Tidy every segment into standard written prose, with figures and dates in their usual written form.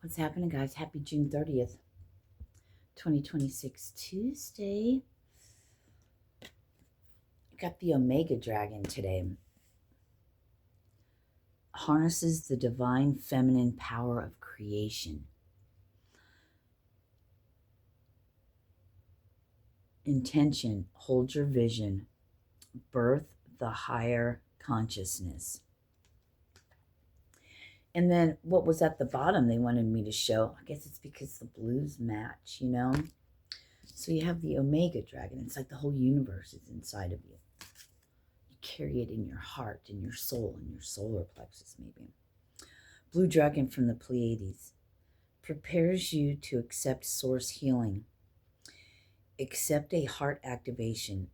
What's happening, guys? Happy June 30th, 2026, Tuesday. Got the Omega Dragon today. Harnesses the divine feminine power of creation. Intention, hold your vision. Birth the higher consciousness. And then what was at the bottom they wanted me to show? I guess it's because the blues match, you know? So you have the Omega Dragon. It's like the whole universe is inside of you. You carry it in your heart, in your soul, in your solar plexus, maybe. Blue Dragon from the Pleiades prepares you to accept source healing. Accept a heart activation.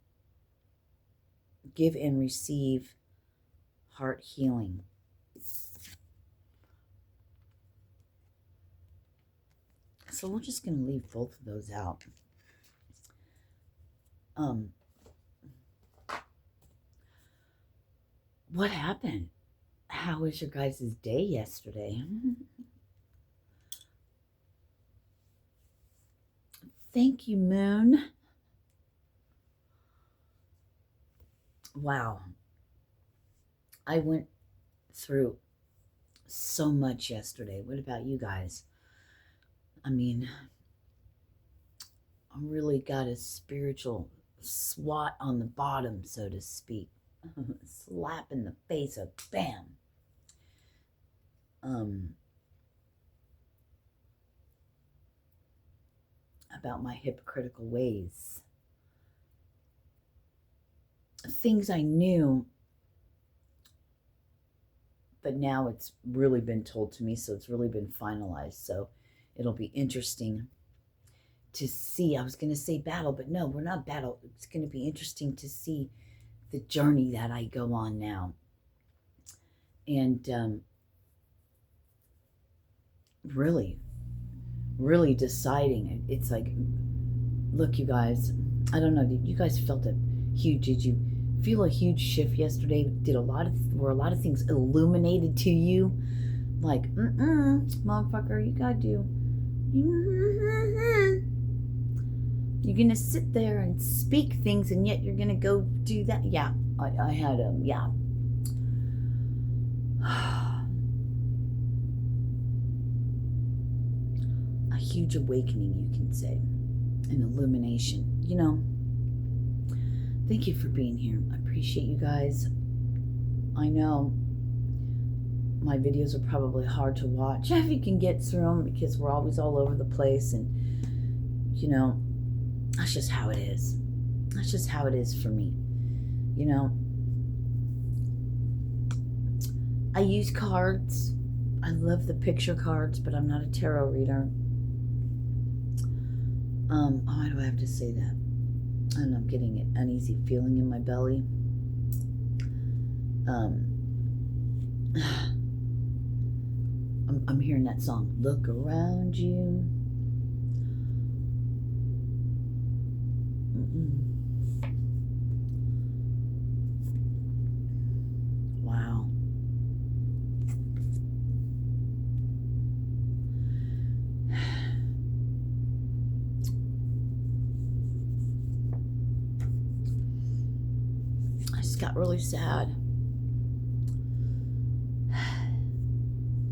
Give and receive heart healing. So we're just going to leave both of those out. What happened? How was your guys' day yesterday? Thank you, Moon. Wow. I went through so much yesterday. What about you guys? I mean, I really got a spiritual swat on the bottom, so to speak. Slap in the face of bam. About my hypocritical ways. Things I knew, but now it's really been told to me, so it's really been finalized. So it'll be interesting to see. I was going to say battle, but no, we're not battle. It's going to be interesting to see the journey that I go on now. And really deciding. It's like, look, you guys, I don't know, did you guys did you feel a huge shift yesterday? Were a lot of things illuminated to you? Like, motherfucker, you gotta do. You're gonna sit there and speak things, and yet you're gonna go do that. Yeah, I had yeah. A huge awakening, you can say, an illumination. You know, thank you for being here. I appreciate you guys. I know my videos are probably hard to watch if you can get through them, because we're always all over the place, and you know, that's just how it is. That's just how it is for me. You know, I use cards. I love the picture cards, but I'm not a tarot reader. Why do I have to say that? And I'm getting an uneasy feeling in my belly. I'm hearing that song, Look Around You. Wow. I just got really sad.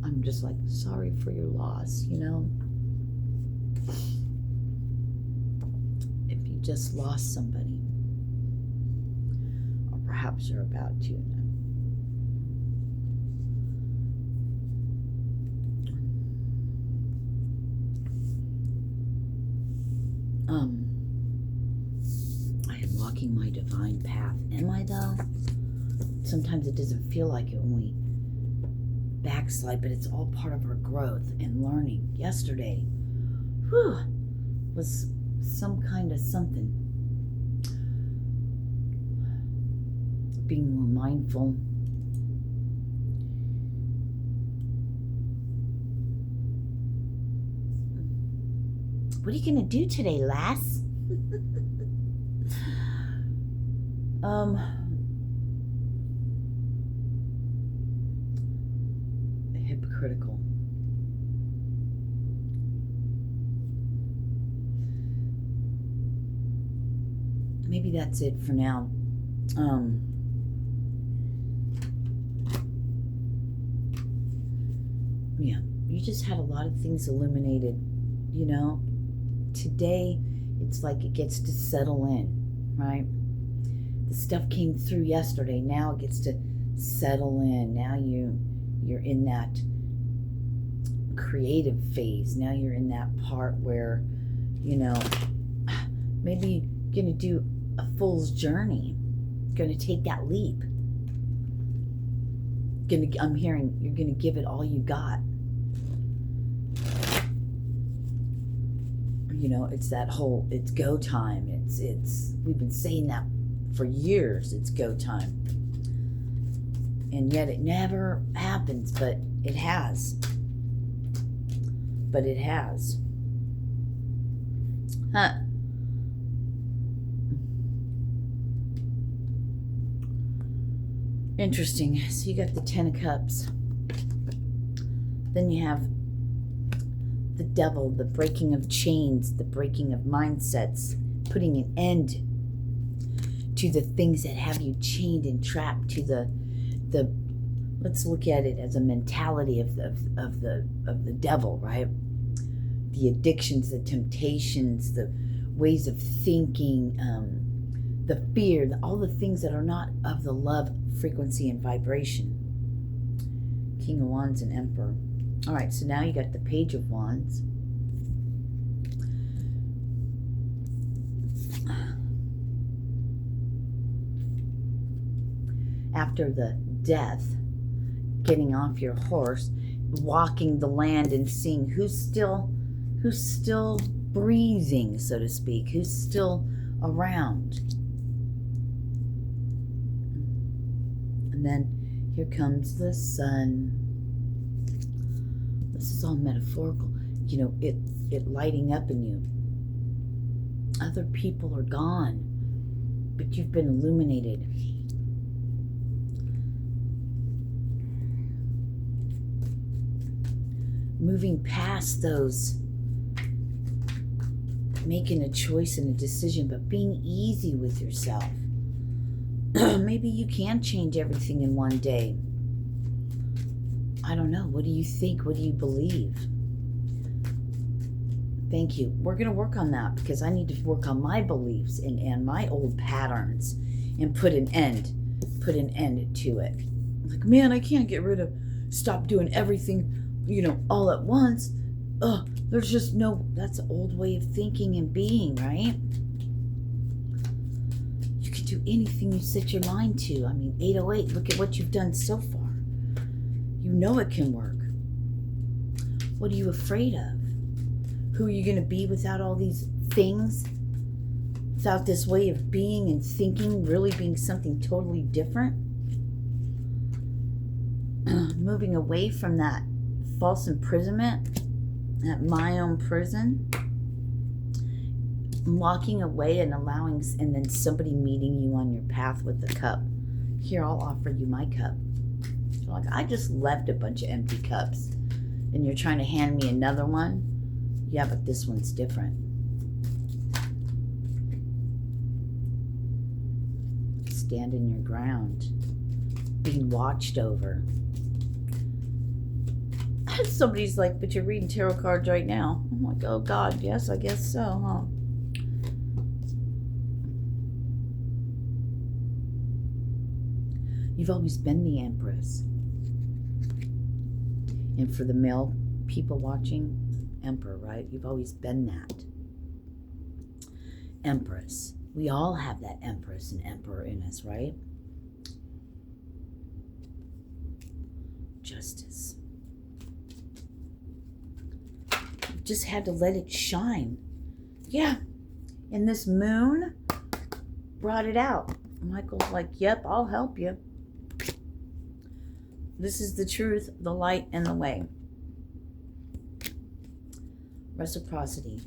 I'm just like, sorry for your loss, you know? If you just lost somebody, or perhaps you're about to. I am walking my divine path. Am I, though? Sometimes it doesn't feel like it when we backslide, but it's all part of our growth and learning. Yesterday, was some kind of something. Being more mindful. What are you gonna do today, lass? Hypocritical. maybe that's it for now. Yeah, you just had a lot of things illuminated, you know. Today, it's like it gets to settle in, right? The stuff came through yesterday. Now it gets to settle in. Now you're in that creative phase. Now you're in that part where, you know, maybe you're going to do a fool's journey. You're going to take that leap. I'm hearing you're going to give it all you got. You know, it's that whole, it's go time. We've been saying that for years. It's go time. And yet it never happens, but it has. But it has. Huh. Interesting. So you got the 10 of Cups. Then you have the Devil, the breaking of chains, the breaking of mindsets, putting an end to the things that have you chained and trapped, to the let's look at it as a mentality of the devil, right? The addictions, the temptations, the ways of thinking, the fear, all the things that are not of the love frequency and vibration. King of Wands and Emperor. All right, so now you got the Page of Wands. After the death, getting off your horse, walking the land and seeing who's still breathing, so to speak, who's still around. And then here comes the Sun. This is all metaphorical. You know, it lighting up in you. Other people are gone, but you've been illuminated. Moving past those, making a choice and a decision, but being easy with yourself. Maybe you can change everything in one day. I don't know. What do you think? What do you believe? Thank you. We're going to work on that because I need to work on my beliefs and my old patterns and put an end to it. Like, man, I can't stop doing everything, you know, all at once. There's just no, that's an old way of thinking and being, right? You can do anything you set your mind to. I mean, 808, look at what you've done so far. You know it can work. What are you afraid of? Who are you going to be without all these things? Without this way of being and thinking really being something totally different? Moving away from that false imprisonment, that my own prison. Walking away and allowing, and then somebody meeting you on your path with a cup. Here, I'll offer you my cup. Like, I just left a bunch of empty cups and you're trying to hand me another one? Yeah, but this one's different. Standing your ground. Being watched over. Somebody's like, but you're reading tarot cards right now. I'm like, oh God, yes, I guess so, huh? You've always been the Empress. And for the male people watching, Emperor, right? You've always been that. Empress. We all have that Empress and Emperor in us, right? Justice. You just had to let it shine. Yeah. And this moon brought it out. Michael's like, yep, I'll help you. This is the truth, the light, and the way. Reciprocity.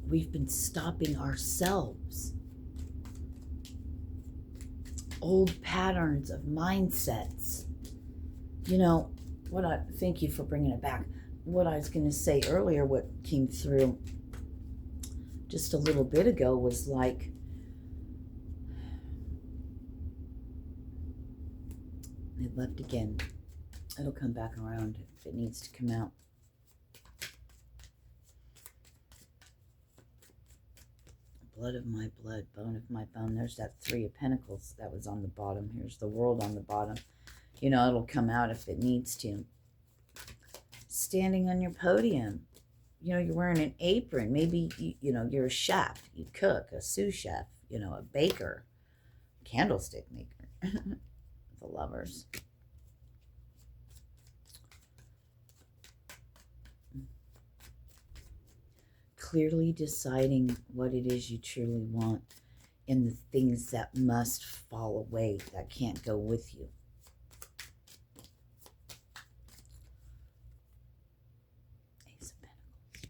We've been stopping ourselves. Old patterns of mindsets. You know, thank you for bringing it back. what I was going to say earlier, what came through just a little bit ago was like, it left again. It'll come back around if it needs to come out. Blood of my blood, bone of my bone. There's that 3 of Pentacles that was on the bottom. Here's the World on the bottom. You know, it'll come out if it needs to. Standing on your podium. You know, you're wearing an apron. Maybe, you know, you're a chef. You cook, a sous chef, you know, a baker, candlestick maker. The Lovers. Clearly deciding what it is you truly want and the things that must fall away, that can't go with you. Ace of Pentacles.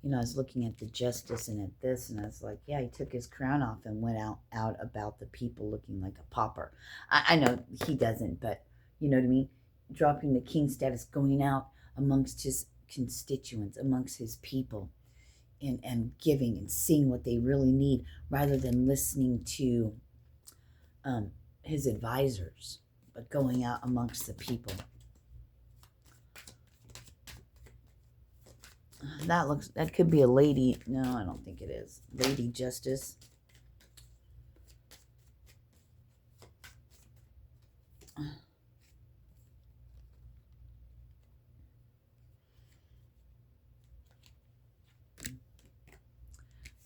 You know, I was looking at the Justice and at this, and I was like, yeah, he took his crown off and went out about the people looking like a pauper. I know he doesn't, but you know what I mean? Dropping the king status, going out amongst his constituents, amongst his people. And giving and seeing what they really need rather than listening to his advisors, but going out amongst the people. That could be a lady. No, I don't think it is. Lady Justice.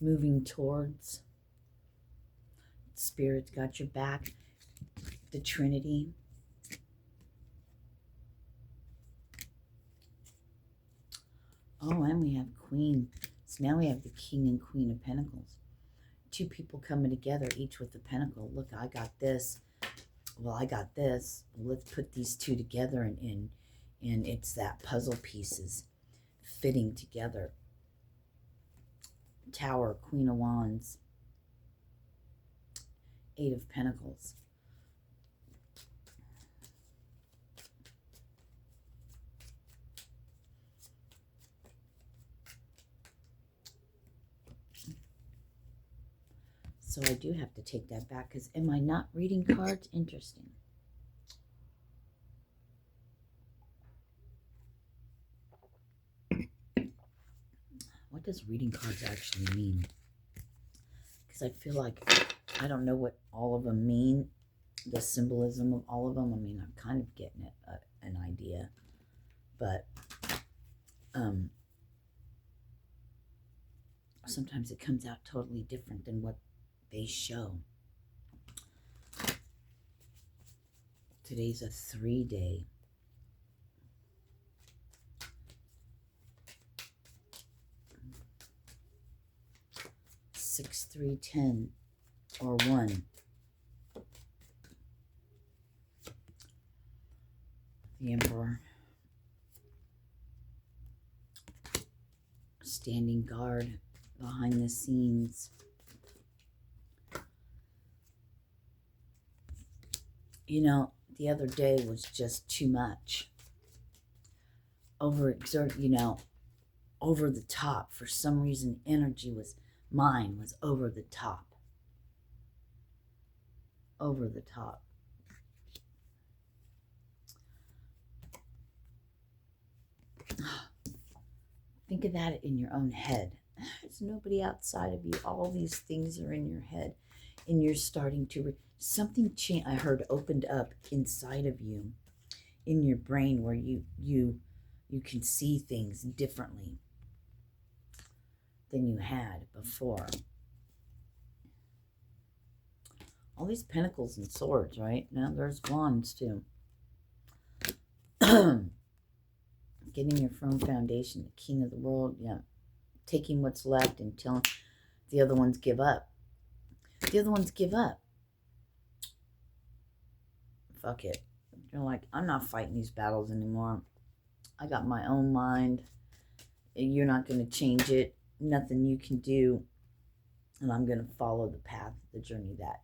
Moving towards. Spirit's got your back. The Trinity. Oh, and we have Queen. So now we have the King and Queen of Pentacles. 2 people coming together, each with a pentacle. Look, I got this. Well, I got this. Well, let's put these 2 together, and it's that puzzle pieces fitting together. Tower, Queen of Wands, 8 of Pentacles. So I do have to take that back, because am I not reading cards? Interesting. What does reading cards actually mean? Because I feel like I don't know what all of them mean, the symbolism of all of them. I mean, I'm kind of getting an idea, but sometimes it comes out totally different than what they show. Today's a 3-day. Six, 3, 10, or 1. The Emperor. Standing guard behind the scenes. You know, the other day was just too much. Overexert, you know, over the top. For some reason, mine was over the top. Over the top. Think of that in your own head. There's nobody outside of you. All these things are in your head. And you're starting to... something I heard opened up inside of you. In your brain, where you can see things differently than you had before. All these pentacles and swords, right? Now there's wands too. Getting your firm foundation, the king of the world, yeah. Taking what's left and telling the other ones give up. The other ones give up. Fuck it. You're like, I'm not fighting these battles anymore. I got my own mind. You're not going to change it. Nothing you can do. And I'm going to follow the path, the journey that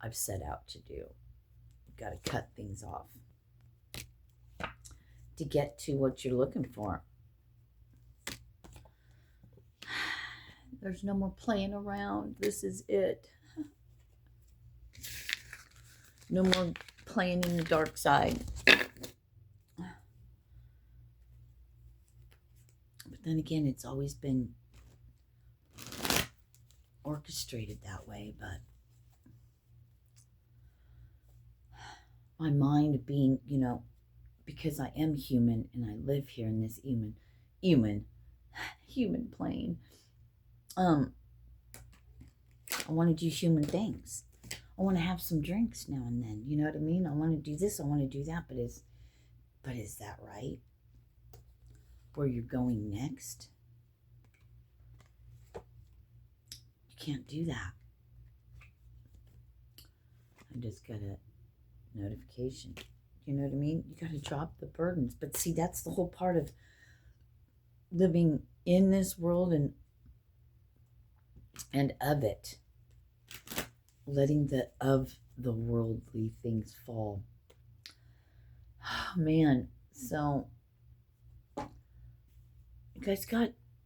I've set out to do. You've got to cut things off. to get to what you're looking for. There's no more playing around. This is it. No more playing in the dark side. But then again, it's always been orchestrated that way. But my mind being, because I am human and I live here in this human plane. I want to do human things. I want to have some drinks now and then. You know what I mean? I want to do this. I want to do that. But is that right? Where you're going next? You can't do that. I just got a notification. You know what I mean? You got to drop the burdens. But see, that's the whole part of living in this world and of it. Letting the worldly things fall. Oh, man. So, you guys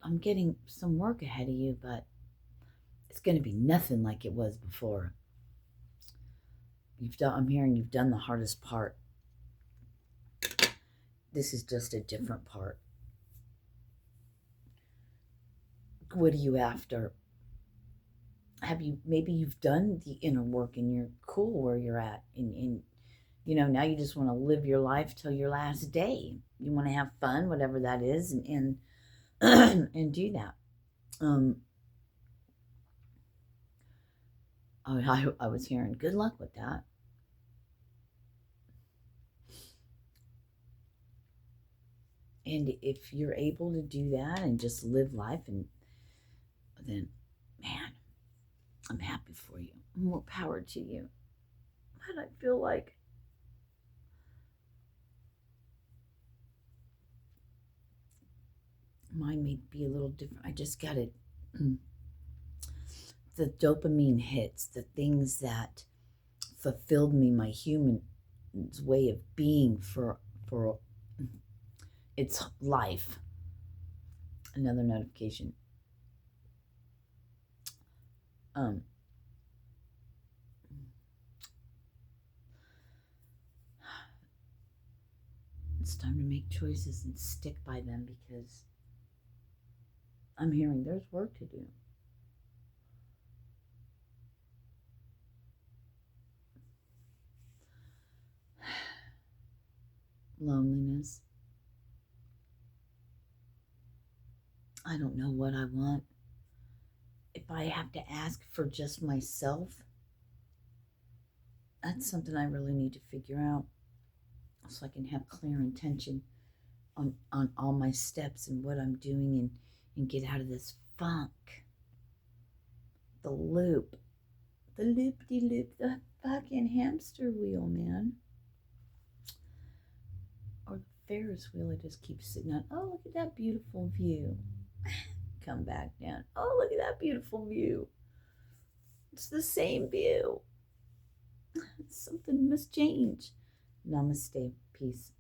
I'm getting some work ahead of you, but it's going to be nothing like it was before. I'm hearing you've done the hardest part. This is just a different part. What are you after? Maybe you've done the inner work and you're cool where you're at, and now you just want to live your life till your last day. You want to have fun, whatever that is, and and do that. I was hearing good luck with that. And if you're able to do that and just live life, and then, man, I'm happy for you. More power to you. But I feel like mine may be a little different. I just got it. The dopamine hits, the things that fulfilled me, my human way of being for its life. Another notification. It's time to make choices and stick by them, because I'm hearing there's work to do. Loneliness. I don't know what I want. If I have to ask for just myself, that's something I really need to figure out, so I can have clear intention on all my steps and what I'm doing, and get out of this funk. The loop. The loop-de-loop. The fucking hamster wheel, man. Or the Ferris wheel I just keep sitting on. Oh, look at that beautiful view. Come back down. Oh, look at that beautiful view. It's the same view. Something must change. Namaste. Peace.